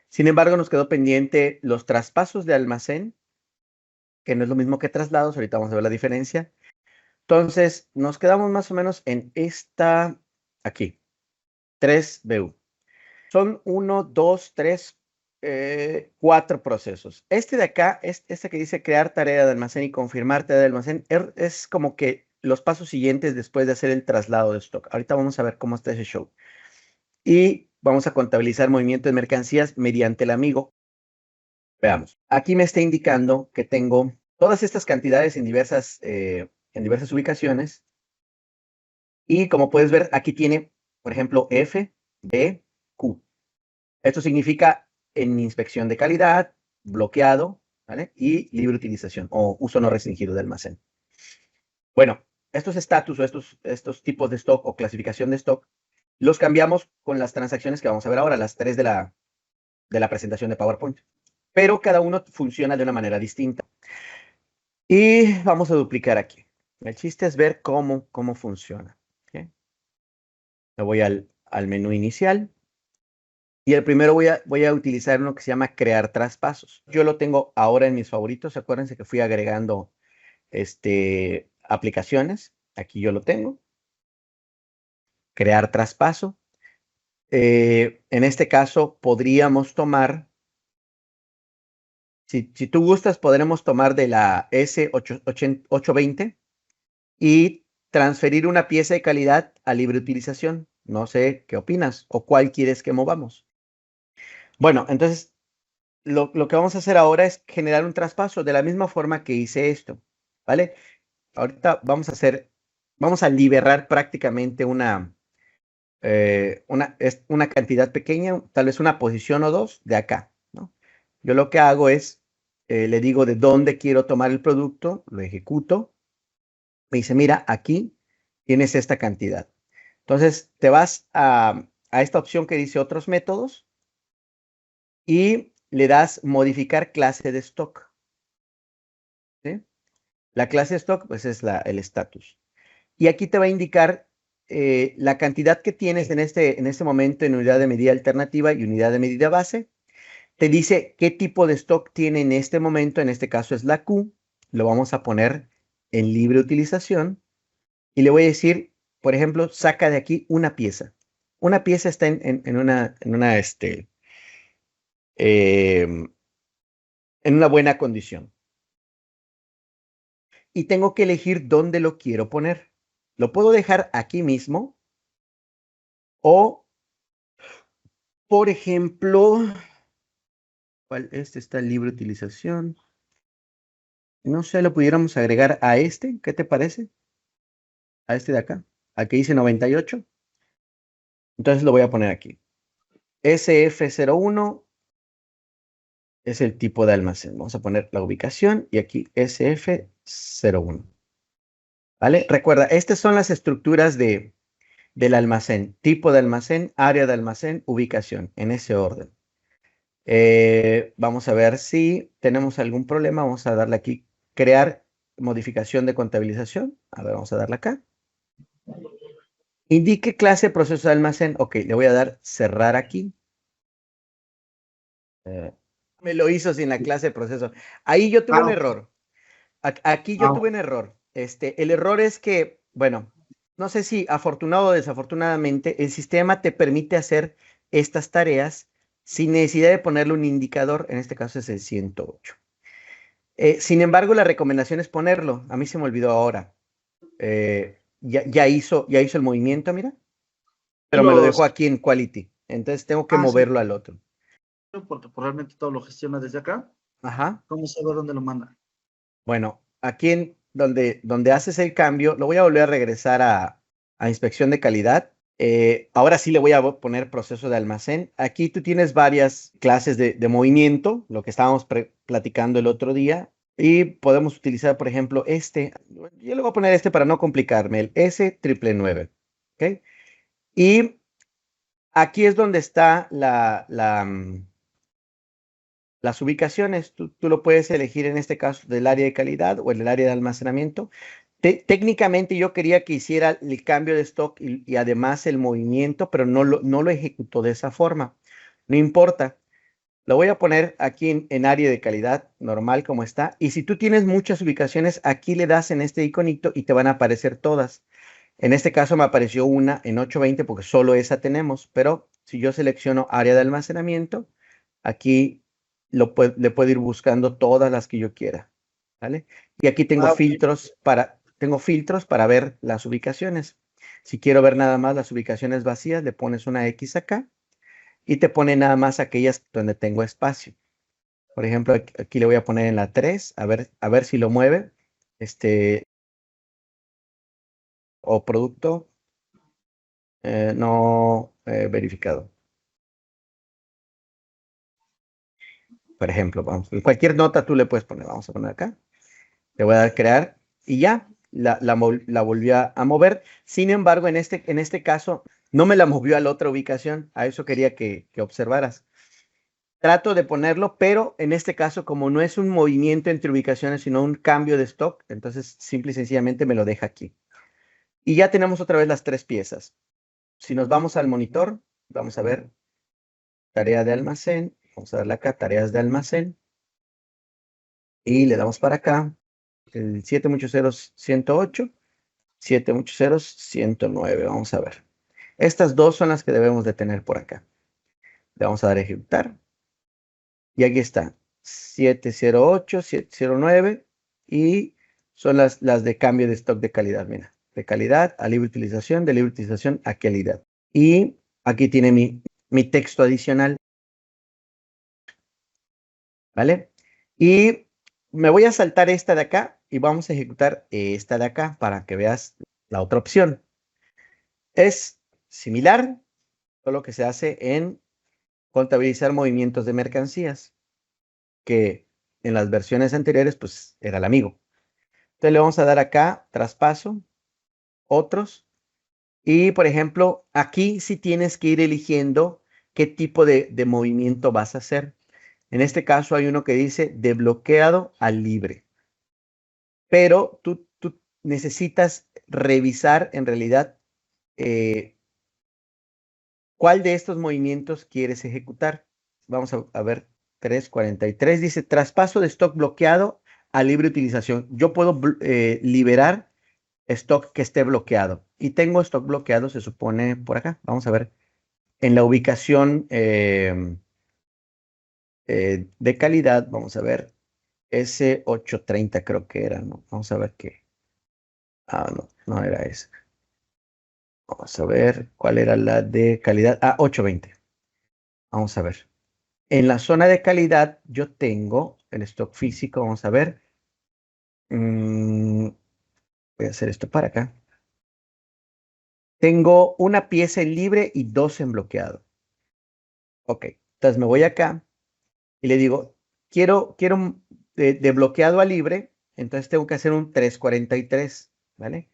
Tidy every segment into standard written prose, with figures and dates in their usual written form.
Sin embargo, nos quedó pendiente los traspasos de almacén, que no es lo mismo que traslados. Ahorita vamos a ver la diferencia. Entonces, nos quedamos más o menos en esta, aquí, 3BU. Son 1, 2, 3, 4 procesos. Este de acá, este que dice crear tarea de almacén y confirmar tarea de almacén, es como que los pasos siguientes después de hacer el traslado de stock. Ahorita vamos a ver cómo está ese show. Y vamos a contabilizar movimiento de mercancías mediante el amigo. Veamos. Aquí me está indicando que tengo todas estas cantidades en diversas ubicaciones. Y como puedes ver, aquí tiene, por ejemplo, F, B, Q. Esto significa en inspección de calidad, bloqueado, ¿vale? Y libre utilización o uso no restringido de almacén. Bueno, estos estatus o estos tipos de stock o clasificación de stock los cambiamos con las transacciones que vamos a ver ahora, las 3 de la presentación de PowerPoint. Pero cada uno funciona de una manera distinta. Y vamos a duplicar aquí. El chiste es ver cómo funciona. ¿Okay? Me voy al menú inicial. Y el primero voy a utilizar uno que se llama crear traspasos. Yo lo tengo ahora en mis favoritos. Acuérdense que fui agregando aplicaciones. Aquí yo lo tengo. Crear traspaso. En este caso podríamos tomar, si tú gustas, podremos tomar de la S820 y transferir una pieza de calidad a libre utilización. No sé qué opinas o cuál quieres que movamos. Bueno, entonces lo que vamos a hacer ahora es generar un traspaso de la misma forma que hice esto, ¿vale? Ahorita vamos a liberar prácticamente una cantidad pequeña, tal vez una posición o dos de acá, ¿no? Yo lo que hago es, le digo de dónde quiero tomar el producto, lo ejecuto, me dice, mira, aquí tienes esta cantidad. Entonces, te vas a esta opción que dice otros métodos y le das modificar clase de stock. ¿Sí? La clase de stock, pues es el estatus. Y aquí te va a indicar la cantidad que tienes en este momento en unidad de medida alternativa y unidad de medida base. Te dice qué tipo de stock tiene en este momento, en este caso es la Q. Lo vamos a poner en libre utilización. Y le voy a decir, por ejemplo, saca de aquí una pieza. Una pieza está en una buena condición. Y tengo que elegir dónde lo quiero poner. Lo puedo dejar aquí mismo o, por ejemplo, este está en libre utilización. No sé, lo pudiéramos agregar a este. ¿Qué te parece? A este de acá. Al que dice 98. Entonces lo voy a poner aquí. SF01 es el tipo de almacén. Vamos a poner la ubicación y aquí SF01. ¿Vale? Recuerda, estas son las estructuras del almacén. Tipo de almacén, área de almacén, ubicación, en ese orden. Vamos a ver si tenemos algún problema. Vamos a darle aquí, crear modificación de contabilización. A ver, vamos a darle acá. Indique clase proceso de almacén. Ok, le voy a dar cerrar aquí. Me lo hizo sin la clase de proceso. Ahí yo tuve un error. Aquí yo tuve un error. El error es que, bueno, no sé si afortunado o desafortunadamente, el sistema te permite hacer estas tareas sin necesidad de ponerle un indicador. En este caso es el 108. Sin embargo, la recomendación es ponerlo. A mí se me olvidó ahora. Ya hizo el movimiento, mira. Pero me lo dejó aquí en Quality. Entonces tengo que moverlo al otro. Porque realmente todo lo gestiona desde acá. Ajá. ¿Cómo saber dónde lo manda? Bueno, aquí donde haces el cambio, lo voy a volver a regresar a inspección de calidad. Ahora sí le voy a poner proceso de almacén. Aquí tú tienes varias clases de movimiento, lo que estábamos platicando el otro día. Y podemos utilizar, por ejemplo, yo le voy a poner para no complicarme, el S999. ¿Ok? Y aquí es donde está las ubicaciones. Tú lo puedes elegir en este caso del área de calidad o en el área de almacenamiento. Técnicamente yo quería que hiciera el cambio de stock y además el movimiento, pero no lo ejecutó de esa forma. No importa. Lo voy a poner aquí en área de calidad normal como está. Y si tú tienes muchas ubicaciones, aquí le das en este iconito y te van a aparecer todas. En este caso me apareció una en 820 porque solo esa tenemos. Pero si yo selecciono área de almacenamiento, aquí le puedo ir buscando todas las que yo quiera. ¿Vale? Y aquí tengo Ah, filtros para ver las ubicaciones. Si quiero ver nada más las ubicaciones vacías, le pones una X acá y te pone nada más aquellas donde tengo espacio. Por ejemplo, aquí le voy a poner en la 3, a ver si lo mueve. O producto no verificado. Por ejemplo, vamos, cualquier nota tú le puedes poner. Vamos a poner acá. Le voy a dar crear y ya la volvió a mover. Sin embargo, en este caso, no me la movió a la otra ubicación. A eso quería que observaras. Trato de ponerlo, pero en este caso, como no es un movimiento entre ubicaciones, sino un cambio de stock, entonces simple y sencillamente me lo deja aquí. Y ya tenemos otra vez las tres piezas. Si nos vamos al monitor, vamos a ver tarea de almacén. Vamos a darle acá, tareas de almacén. Y le damos para acá, el 780-108, 780-109. Vamos a ver. Estas dos son las que debemos de tener por acá. Le vamos a dar a ejecutar. Y aquí está, 708, 709 y son las de cambio de stock de calidad. Mira, de calidad a libre utilización, de libre utilización a calidad. Y aquí tiene mi texto adicional. ¿Vale? Y me voy a saltar esta de acá y vamos a ejecutar esta de acá para que veas la otra opción. Es similar, solo que se hace en contabilizar movimientos de mercancías, que en las versiones anteriores pues era el amigo. Entonces le vamos a dar acá traspaso, otros, y por ejemplo aquí sí tienes que ir eligiendo qué tipo de movimiento vas a hacer. En este caso hay uno que dice de bloqueado a libre. Pero tú necesitas revisar en realidad cuál de estos movimientos quieres ejecutar. Vamos a ver 343, dice traspaso de stock bloqueado a libre utilización. Yo puedo liberar stock que esté bloqueado y tengo stock bloqueado, se supone por acá. Vamos a ver en la ubicación de calidad, vamos a ver S830 creo que era, ¿no? Vamos a ver qué. Ah, no, no era ese. Vamos a ver cuál era la de calidad. Ah, 820. Vamos a ver. En la zona de calidad yo tengo el stock físico. Vamos a ver. Voy a hacer esto para acá. Tengo una pieza en libre y dos en bloqueado. Ok. Entonces me voy acá y le digo, quiero de bloqueado a libre. Entonces tengo que hacer un 343. ¿Vale?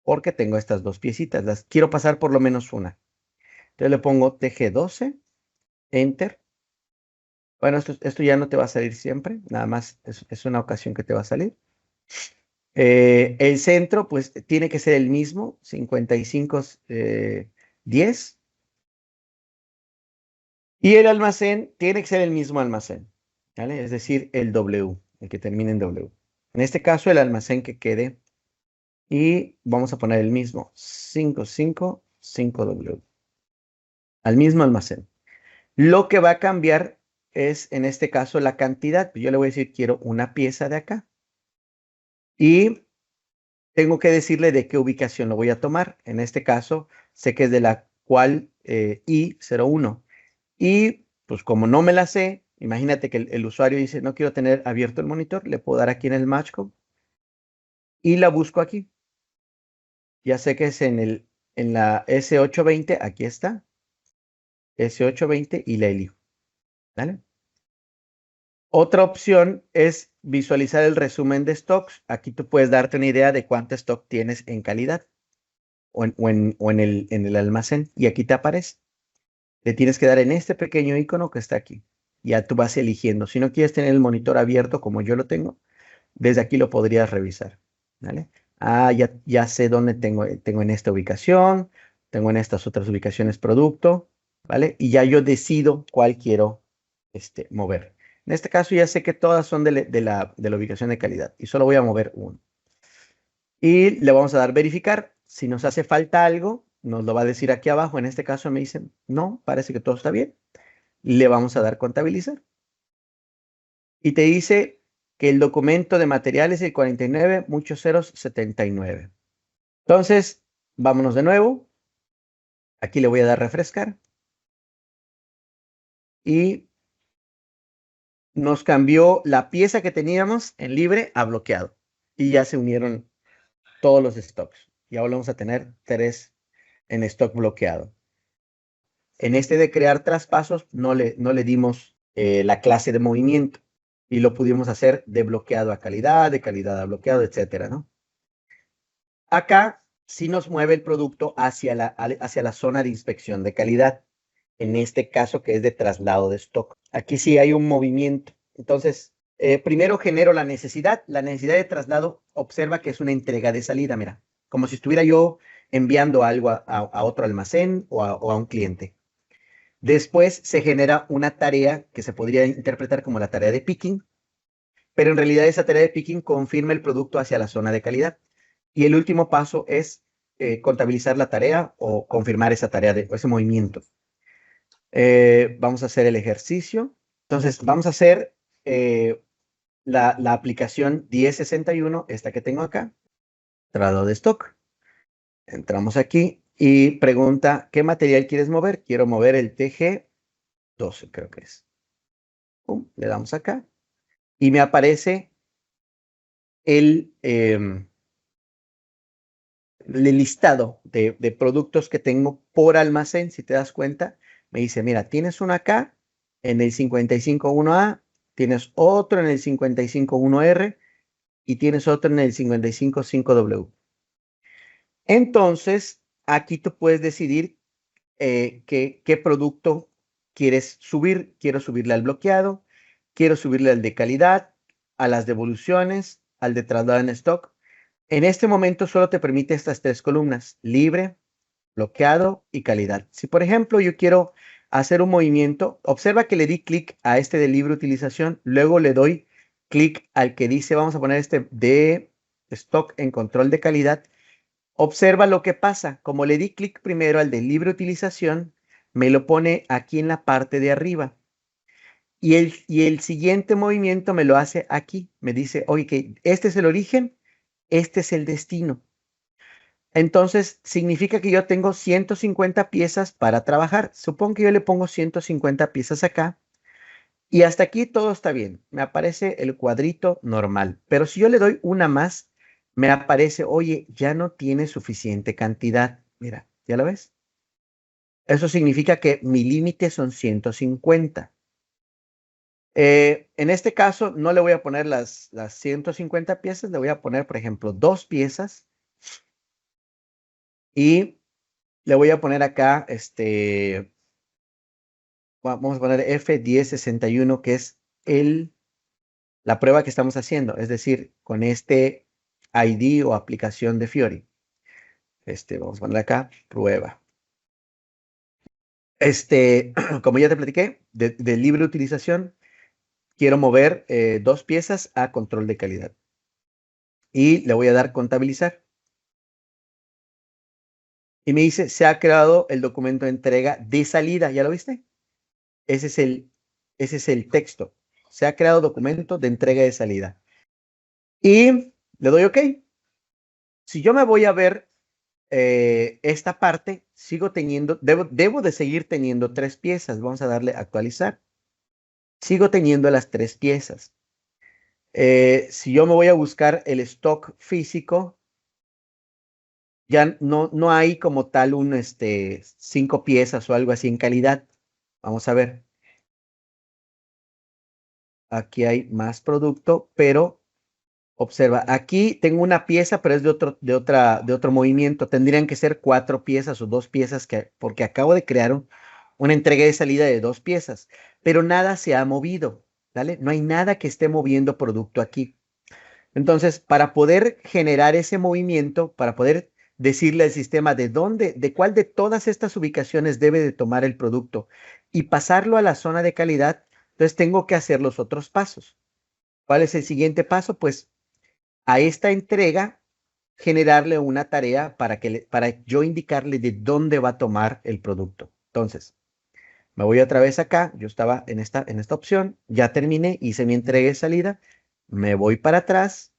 Porque tengo estas dos piecitas. Las quiero pasar por lo menos una. Entonces le pongo TG12. Enter. Bueno, esto ya no te va a salir siempre, nada más es una ocasión que te va a salir. El centro, pues, tiene que ser el mismo, 55, 10. Y el almacén tiene que ser el mismo almacén, ¿vale? Es decir, el W, el que termine en W. En este caso, el almacén que quede. Y vamos a poner el mismo, 555W. Al mismo almacén. Lo que va a cambiar es, en este caso, la cantidad. Yo le voy a decir, quiero una pieza de acá. Y tengo que decirle de qué ubicación lo voy a tomar. En este caso, sé que es de la cual I01. Y pues como no me la sé, imagínate que el usuario dice, no quiero tener abierto el monitor, le puedo dar aquí en el Match Code y la busco aquí. Ya sé que es en la S820, aquí está, S820 y la elijo. ¿Vale? Otra opción es visualizar el resumen de stocks. Aquí tú puedes darte una idea de cuánto stock tienes en calidad o en el almacén y aquí te aparece. Le tienes que dar en este pequeño icono que está aquí. Ya tú vas eligiendo. Si no quieres tener el monitor abierto como yo lo tengo, desde aquí lo podrías revisar. ¿Vale? Ah, ya sé dónde tengo en esta ubicación, tengo en estas otras ubicaciones producto, ¿vale? Y ya yo decido cuál quiero mover. En este caso ya sé que todas son de la ubicación de calidad y solo voy a mover uno. Y le vamos a dar verificar. Si nos hace falta algo, nos lo va a decir aquí abajo. En este caso me dicen, no, parece que todo está bien. Le vamos a dar contabilizar. Y te dice que el documento de material es el 49, muchos ceros, 79. Entonces, vámonos de nuevo. Aquí le voy a dar refrescar. Y nos cambió la pieza que teníamos en libre a bloqueado. Y ya se unieron todos los stocks. Y ahora vamos a tener 3 en stock bloqueado. En este de crear traspasos no le dimos la clase de movimiento y lo pudimos hacer de bloqueado a calidad, de calidad a bloqueado, etcétera, ¿no? Acá sí nos mueve el producto hacia la zona de inspección de calidad, en este caso que es de traslado de stock. Aquí sí hay un movimiento. Entonces, primero genero la necesidad de traslado. Observa que es una entrega de salida, mira, como si estuviera yo enviando algo a otro almacén o a un cliente. Después se genera una tarea que se podría interpretar como la tarea de picking, pero en realidad esa tarea de picking confirma el producto hacia la zona de calidad. Y el último paso es contabilizar la tarea o confirmar esa tarea de ese movimiento. Vamos a hacer el ejercicio. Entonces, vamos a hacer la aplicación 1061, esta que tengo acá, traslado de stock. Entramos aquí y pregunta, ¿qué material quieres mover? Quiero mover el TG12, creo que es. Pum, le damos acá y me aparece el listado de productos que tengo por almacén. Si te das cuenta, me dice, mira, tienes uno acá en el 551A, tienes otro en el 551R y tienes otro en el 555W. Entonces, aquí tú puedes decidir qué producto quieres subir. Quiero subirle al bloqueado, quiero subirle al de calidad, a las devoluciones, al de traslado en stock. En este momento solo te permite estas 3 columnas: libre, bloqueado y calidad. Si por ejemplo yo quiero hacer un movimiento, observa que le di clic a este de libre utilización, luego le doy clic al que dice, vamos a poner este de stock en control de calidad. Observa lo que pasa. Como le di clic primero al de libre utilización, me lo pone aquí en la parte de arriba. Y el siguiente movimiento me lo hace aquí. Me dice, oye, que este es el origen, este es el destino. Entonces, significa que yo tengo 150 piezas para trabajar. Supongo que yo le pongo 150 piezas acá. Y hasta aquí todo está bien. Me aparece el cuadrito normal. Pero si yo le doy una más, me aparece, oye, ya no tiene suficiente cantidad. Mira, ¿ya lo ves? Eso significa que mi límite son 150. En este caso, no le voy a poner las 150 piezas, le voy a poner, por ejemplo, 2 piezas. Y le voy a poner acá, vamos a poner F1061, que es la prueba que estamos haciendo, es decir, con este ID o aplicación de Fiori. Vamos a poner acá, prueba. Como ya te platiqué, de libre utilización, quiero mover 2 piezas a control de calidad. Y le voy a dar contabilizar. Y me dice, se ha creado el documento de entrega de salida. ¿Ya lo viste? Ese es el texto. Se ha creado documento de entrega de salida. Y le doy OK. Si yo me voy a ver esta parte, debo de seguir teniendo 3 piezas. Vamos a darle actualizar. Sigo teniendo las 3 piezas. Si yo me voy a buscar el stock físico, ya no hay como tal 5 piezas o algo así en calidad. Vamos a ver. Aquí hay más producto, pero observa, aquí tengo una pieza, pero es de otro movimiento. Tendrían que ser 4 piezas o 2 piezas, porque acabo de crear una entrega de salida de 2 piezas, pero nada se ha movido, ¿vale? No hay nada que esté moviendo producto aquí. Entonces, para poder generar ese movimiento, para poder decirle al sistema de cuál de todas estas ubicaciones debe de tomar el producto y pasarlo a la zona de calidad, Entonces tengo que hacer los otros pasos. ¿Cuál es el siguiente paso? Pues a esta entrega generarle una tarea para yo indicarle de dónde va a tomar el producto. Entonces, me voy otra vez acá. Yo estaba en esta opción. Ya terminé, hice mi entrega de salida. Me voy para atrás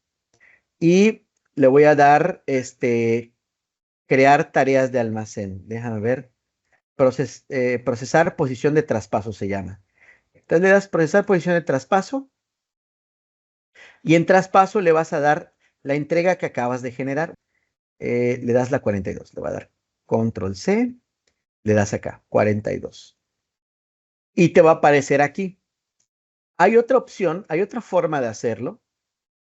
y le voy a dar crear tareas de almacén. Déjame ver. Procesar posición de traspaso se llama. Entonces le das procesar posición de traspaso y en traspaso le vas a dar la entrega que acabas de generar. Le das la 42. Le va a dar control C. Le das acá 42. Y te va a aparecer aquí. Hay otra opción, hay otra forma de hacerlo.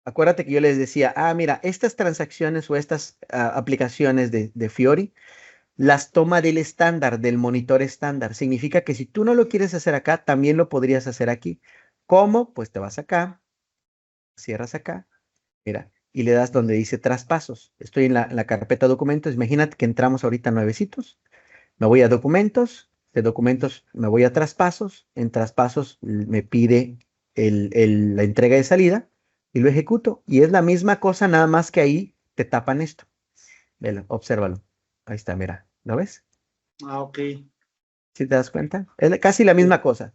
Acuérdate que yo les decía, mira, estas transacciones o estas aplicaciones de Fiori las toma del estándar, del monitor estándar. Significa que si tú no lo quieres hacer acá, también lo podrías hacer aquí. ¿Cómo? Pues te vas acá, cierras acá, mira, y le das donde dice traspasos. Estoy en la carpeta documentos. Imagínate que entramos ahorita nuevecitos. Me voy a documentos. De documentos me voy a traspasos. En traspasos me pide la entrega de salida y lo ejecuto. Y es la misma cosa, nada más que ahí te tapan esto. Velo, obsérvalo. Ahí está, mira. ¿Lo ves? Ok. ¿Sí te das cuenta? Es casi la misma cosa.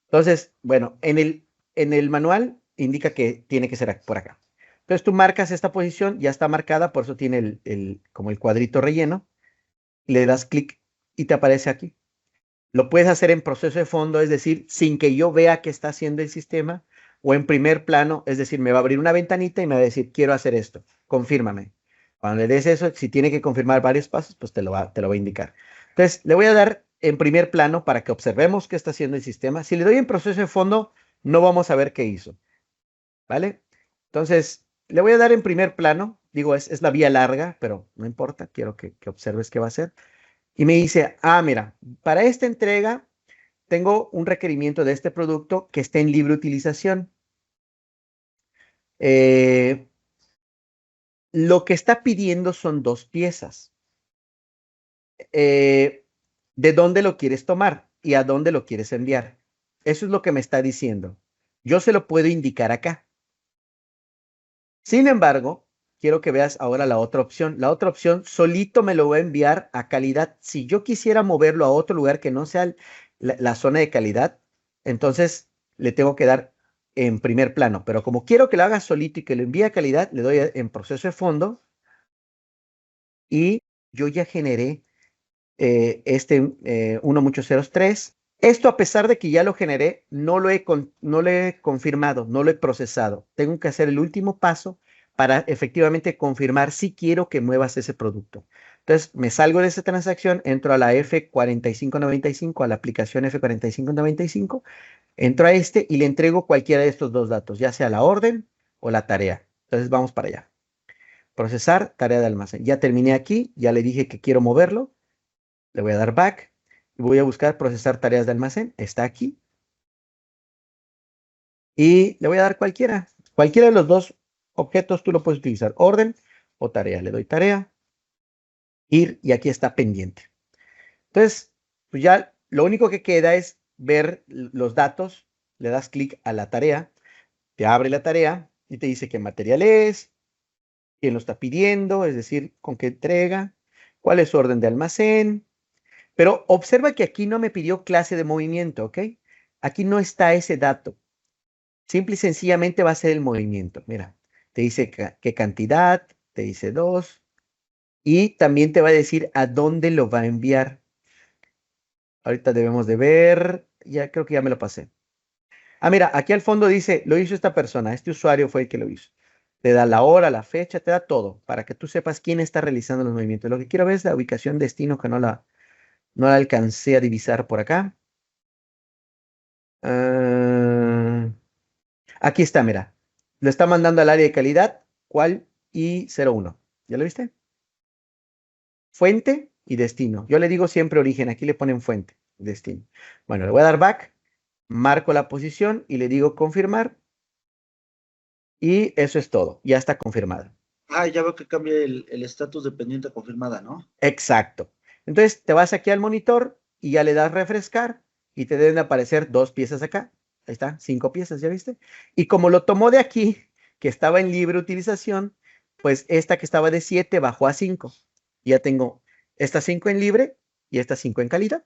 Entonces, bueno, en el manual indica que tiene que ser por acá. Entonces tú marcas esta posición, ya está marcada, por eso tiene como el cuadrito relleno. Le das clic y te aparece aquí. Lo puedes hacer en proceso de fondo, es decir, sin que yo vea qué está haciendo el sistema, o en primer plano, es decir, me va a abrir una ventanita y me va a decir, quiero hacer esto, confírmame. Cuando le des eso, si tiene que confirmar varios pasos, pues te lo va a indicar. Entonces, le voy a dar en primer plano para que observemos qué está haciendo el sistema. Si le doy en proceso de fondo, no vamos a ver qué hizo, ¿vale? Entonces, le voy a dar en primer plano, digo, es la vía larga, pero no importa, quiero que observes qué va a hacer. Y me dice, mira, para esta entrega tengo un requerimiento de este producto que esté en libre utilización. Lo que está pidiendo son 2 piezas. ¿De dónde lo quieres tomar y a dónde lo quieres enviar? Eso es lo que me está diciendo. Yo se lo puedo indicar acá. Sin embargo, quiero que veas ahora la otra opción. La otra opción solito me lo va a enviar a calidad. Si yo quisiera moverlo a otro lugar que no sea la zona de calidad, entonces le tengo que dar en primer plano. Pero como quiero que lo haga solito y que lo envíe a calidad, le doy en proceso de fondo y yo ya generé este 1 muchos ceros 3. Esto, a pesar de que ya lo generé, no lo he confirmado, no lo he procesado. Tengo que hacer el último paso para efectivamente confirmar si quiero que muevas ese producto. Entonces, me salgo de esa transacción, entro a la F4595, a la aplicación F4595, entro a y le entrego cualquiera de estos 2 datos, ya sea la orden o la tarea. Entonces, vamos para allá. Procesar, tarea de almacén. Ya terminé aquí, ya le dije que quiero moverlo. Le voy a dar back y voy a buscar procesar tareas de almacén. Está aquí. Y le voy a dar cualquiera. Cualquiera de los 2 objetos tú lo puedes utilizar. Orden o tarea. Le doy tarea. Ir y aquí está pendiente. Entonces, pues ya lo único que queda es ver los datos. Le das clic a la tarea. Te abre la tarea y te dice qué material es, quién lo está pidiendo, es decir, con qué entrega, cuál es su orden de almacén. Pero observa que aquí no me pidió clase de movimiento, ¿ok? Aquí no está ese dato. Simple y sencillamente va a ser el movimiento. Mira, te dice qué cantidad, te dice 2 y también te va a decir a dónde lo va a enviar. Ahorita debemos de ver, ya creo que ya me lo pasé. Mira, aquí al fondo dice, lo hizo esta persona, este usuario fue el que lo hizo. Te da la hora, la fecha, te da todo para que tú sepas quién está realizando los movimientos. Lo que quiero ver es la ubicación destino que no la alcancé a divisar por acá. Aquí está, mira. Lo está mandando al área de calidad, cual I01. ¿Ya lo viste? Fuente y destino. Yo le digo siempre origen, aquí le ponen fuente, destino. Bueno, le voy a dar back, marco la posición y le digo confirmar. Y eso es todo, ya está confirmado. Ya veo que cambia el estatus de pendiente confirmada, ¿no? Exacto. Entonces te vas aquí al monitor y ya le das refrescar y te deben aparecer 2 piezas acá. Ahí está, 5 piezas, ¿ya viste? Y como lo tomó de aquí, que estaba en libre utilización, pues esta que estaba de 7 bajó a 5. Ya tengo estas 5 en libre y estas 5 en calidad.